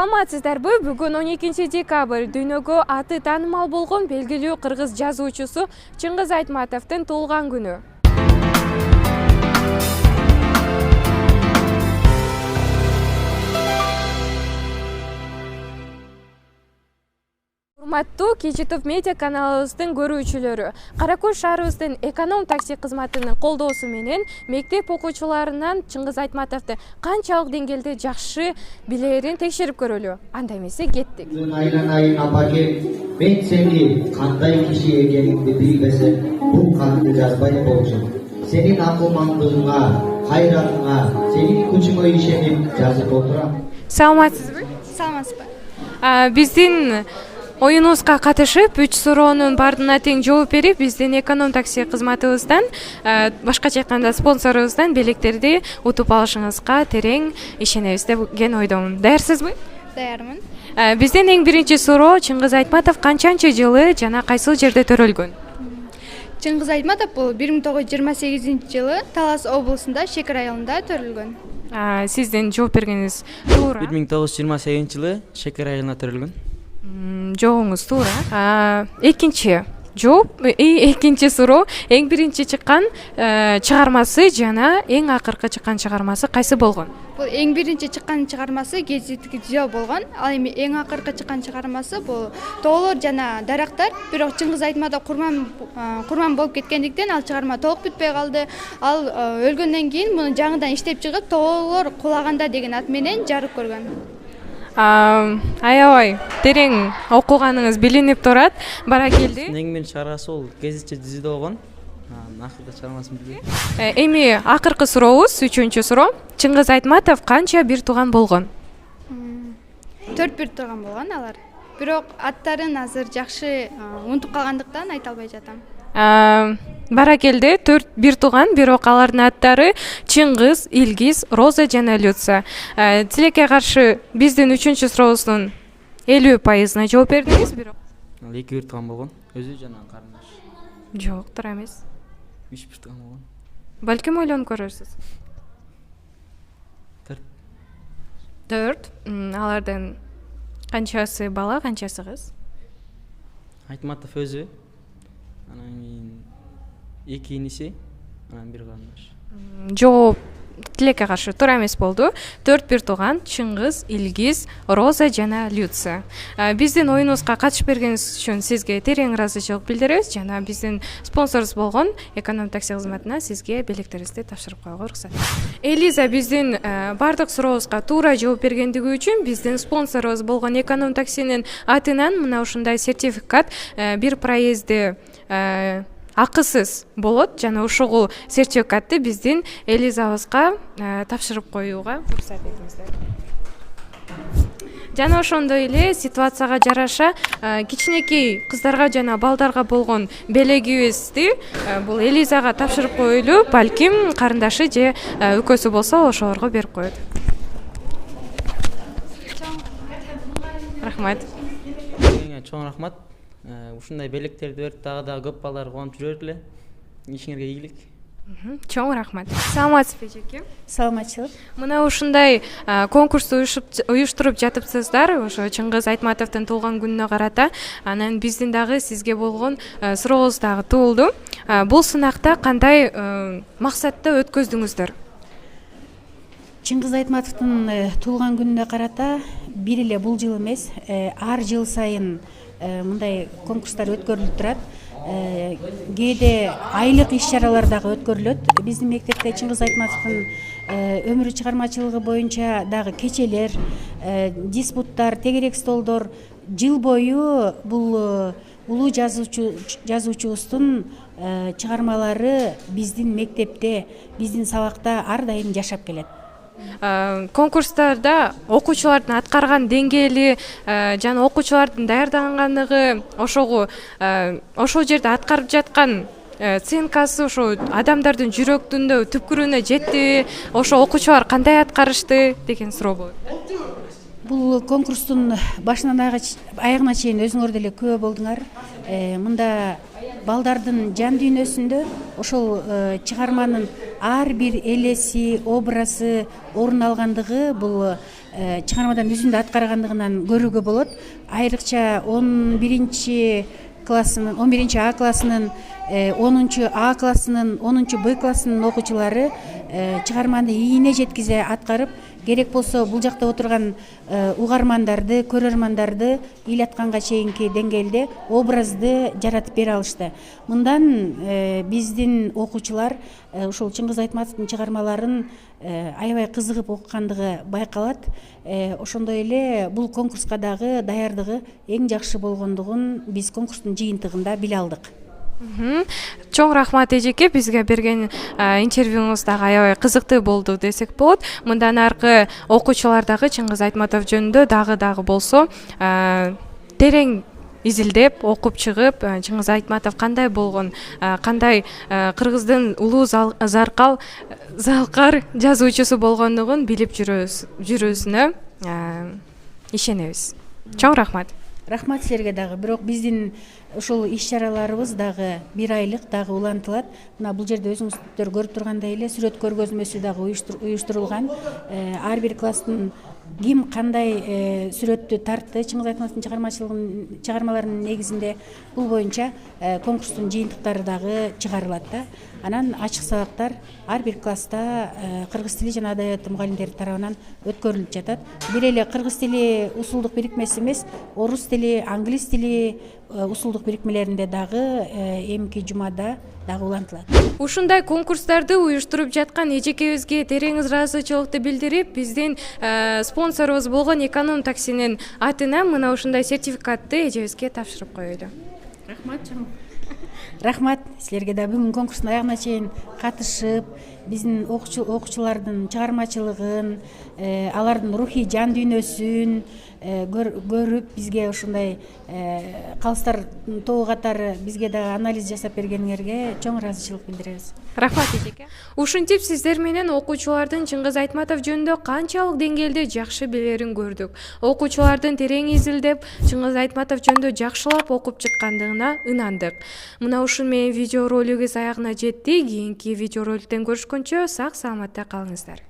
Саламатсыздарбы? Бүгүн 12 декабрь дүйнөгө аты таанымал болгон белгилүү кыргыз жазуучусу Чыңгыз Айтматовдун туулган күнү. Урматтуу Кечитов медиа каналыбыздын көрүүчүлөрү, Кара Көз шаарыбыздын эконом такси кызматынын колдоосу менен мектеп окуучуларынан Чыңгыз Айтматовду канчалык деңгээлде жакшы билерин текшерип көрөлү. Анда эмесе кеттик. Айланайын апаке, мен сени кандай киши экениңди билбесем, бул катты жазбай болчу. Сенин акылмандыгыңа, кайратыңа, сенин күчүңө ишенип жазып отурам. Саламатсызбы? Саламатсызбы. Биздин оюнубузга катышып 3 суроонун бардына тең жооп берип, биздин эконом такси кызматыбыздан, башкача айтканда спонсорубуздан белектерди утуп алышыңызга терең ишенебиз деген ойдомун. Даярсызбы? Даярмын. Биздин эң биринчи суроо, Чыңгыз Айтматов канчанчы жылы жана кайсыл жерде төрөлгөн? Чыңгыз Айтматов бул 1928 жылы Талас облусунда Шекер айылында төрөлгөн. Сиздин жооп бергениңиз туура. 1928 жылы Шекер айылында төрөлгөн. Жоогуңуз туура. Экинчи жооп, экинчи суроо, эң биринчи чыккан чыгармасы жана эң акыркы чыккан чыгармасы кайсы болгон? Бул эң биринчи чыккан чыгармасы Гезиттики Жөө болгон. Ал эми эң акыркы чыккан чыгармасы бул Тоолор жана Дарактар. Бирок Чыңгыз Айтматов курман болуп кеткендиктен ал чыгарма толук бүтпөй калды. Ал өлгөндөн кийин муну жаңыдан иштеп чыгып Тоолор кулаганда деген ат менен жарык көргөн. Аябай терең окуганыңыз билинип турат. Бара келди. Эң биринчи чыгармасы ол Гезитчи Жүзүдө болгон. Акыркы чыгармасын билбейм. Эми акыркы сурообуз, 3-чү суроо. Чыңгыз Айтматов канча бир тууган болгон? 4 бир тууган болгон алар. Бирок аттарын азыр жакшы унутуп калгандыктан айта албай жатам. Бара келди 4 бир тууган, бирок алардын аттары Чыңгыз, Илгиз, Роза жана Люция. Тилекке каршы биздин 3-чү сурообуздун 50%-на жооп бердиңиз, бирок Ал 2 бир тууган болгон. Өзү жана карындаш. Жок, туура эмес. 3 бир тууган болгон. Балким ойлонуп көрөрсүз. 4. Алардын канчасы бала, канчасы кыз? Айтматов өзү. Анан кийин 2 иниси, анан 1 карындаш. Жооп тилекке каршы туура эмес болду. 4 бир тууган Чыңгыз, Илгиз, Роза жана Люция. Биздин оюнубузга катышып бергениңиз үчүн сизге терең ыраазычылык билдиребиз жана биздин спонсорубуз болгон эконом такси кызматына сизге белектерибизди тапшырып коюуга уруксат. Элиза биздин бардык сурообузга туура жооп бергендиги үчүн биздин спонсорубуз болгон эконом таксинин атынан мына ушундай сертификат, бир проезди акысыз болот жана ушул сертификатты биздин Элизабызга тапшырып коюуга уруксат этиңиздер. Жана ошондой эле ситуацияга жараша кичинекей кыздарга жана балдарга болгон белегибизди бул Элизага тапшырып коюлу, балким карындашы же үкөсү болсо ошолорго берип коет. Рахмат. Чоң рахмат. Ушундай белектерди берип дагы көп балдар кубанып жүрөт эле. Ишиңерге ийгилик. Чоң рахмат. Саламатсызбы эжеке? Саламатчылык. Мына ушундай конкурсту уюштуруп жатыпсыздар, ошо Чыңгыз Айтматовдун туулган күнүнө карата. Анан биздин дагы сизге болгон сурообуз дагы туулду. Бул сынакта кандай максатта өткөздүңүздөр? Чыңгыз Айтматовдун туулган күнүнө карата бир эле бул жыл эмес, ар жыл сайын мындай конкурстар өткөрүлүп турат. Кээде айлык иш-чаралар дагы өткөрүлөт. Биздин мектепте Чыңгыз Айтматовдун өмүрү чыгармачылыгы боюнча дагы кечелер, диспуттар, тегерек столдор жыл бою бул улуу жазуучубуздун чыгармалары биздин мектепте, биздин сабакта ар дайым жашап келет. Конкурстарда окуучулардын аткарган деңгээли жана окуучулардын даярдангандыгы ошол жерде аткарып жаткан ценкасы ошо адамдардын жүрөктүндө түпкүрүнө жетти, ошо окуучулар кандай аткарышты деген суроо болот. Бул конкурстун башынан аягына чейин өзүңөр деле күбө болдуңар. Мында балдардын жан дүйнөсүндө ошол чыгарманын ар бир элеси, образы орун алгандыгы бул чыгармадан үзүндү аткаргандыгынан көрүүгө болот. Айрыкча 11 классынын, 11 А классынын, 10 А классынын, 10 Б классынын окуучулары чыгарманы ийине жеткизе аткарып, керек болсо бул жакта отурган угармандарды, көрөрмандарды ыйлатканга чейинки деңгээлде образды жаратып бере алышты. Мындан биздин окуучулар ушул Чыңгыз Айтматовдун чыгармаларын аябай кызыгып окугандыгы байкалат. Ошондой эле бул конкурска дагы даярдыгы эң жакшы болгондугун биз конкурстун жыйынтыгында биле алдык. Чоң рахмат эжеке, бизге берген интервьюңуз дагы аябай кызыктуу болду десек болот. Мындан аркы окуучулар дагы Чыңгыз Айтматов жөнүндө дагы болсо терең изилдеп окуп чыгып, Чыңгыз Айтматов кандай болгон, кандай кыргыздын улуу залкар жазуучусу болгондугун билип жүрүүсүнө ишенебиз. Чоң рахмат. Рахмат силерге дагы. Бирок биздин ушул иш-чараларыбыз дагы 1 айлык дагы улантылат. Мына бул жерде өзүңүздөр көрүп тургандай эле сүрөт көргөзмөсү дагы уюштурулган. Ар бир класстын ким кандай сүрөттү тартты, Чыңгыз Айтматовдун чыгармаларынын негизинде бул боюнча конкурстун жыйынтыктары дагы чыгарылат да. Анан ачык сабактар ар бир класста кыргыз тили жана адабияты мугалимдери тарабынан өткөрүлүп жатат. Бир эле кыргыз тили усулдук бирикмеси эмес, орус тили, англис тили усулдук бирикмелеринде дагы эмки жумада дагы улантылат. Ушундай конкурстарды уюштуруп жаткан эжекебизге терең ыраазычылыкты билдирип, биздин спонсорубуз болгон Эконом таксинин атынан мына ушундай сертификатты эжебизге тапшырып коелу. Рахмат. Рахмат силерге да бүгүн конкурстун аягына чейин катышып, биздин окуучулардын чыгармачылыгын, алардын рухий жан дүйнөсүн көрүп, бизге ушундай калыстар тобу катары бизге дагы анализ жасап бергениңерге чоң ыраазычылык билдиребиз. Рахмат эжеке. Ушинтип сиздер менен окуучулардын Чыңгыз Айтматов жөнүндө канчалык деңгээлде жакшы билерин көрдүк. Окуучулардын терең изилдеп, Чыңгыз Айтматов жөнүндө жакшылап окуп чыккандыгына ынандык. Мына ушун менен видео ролигибиз аягына жетти. Кийинки видео роликтен көрүшкөнчө сак саламатта калыңыздар.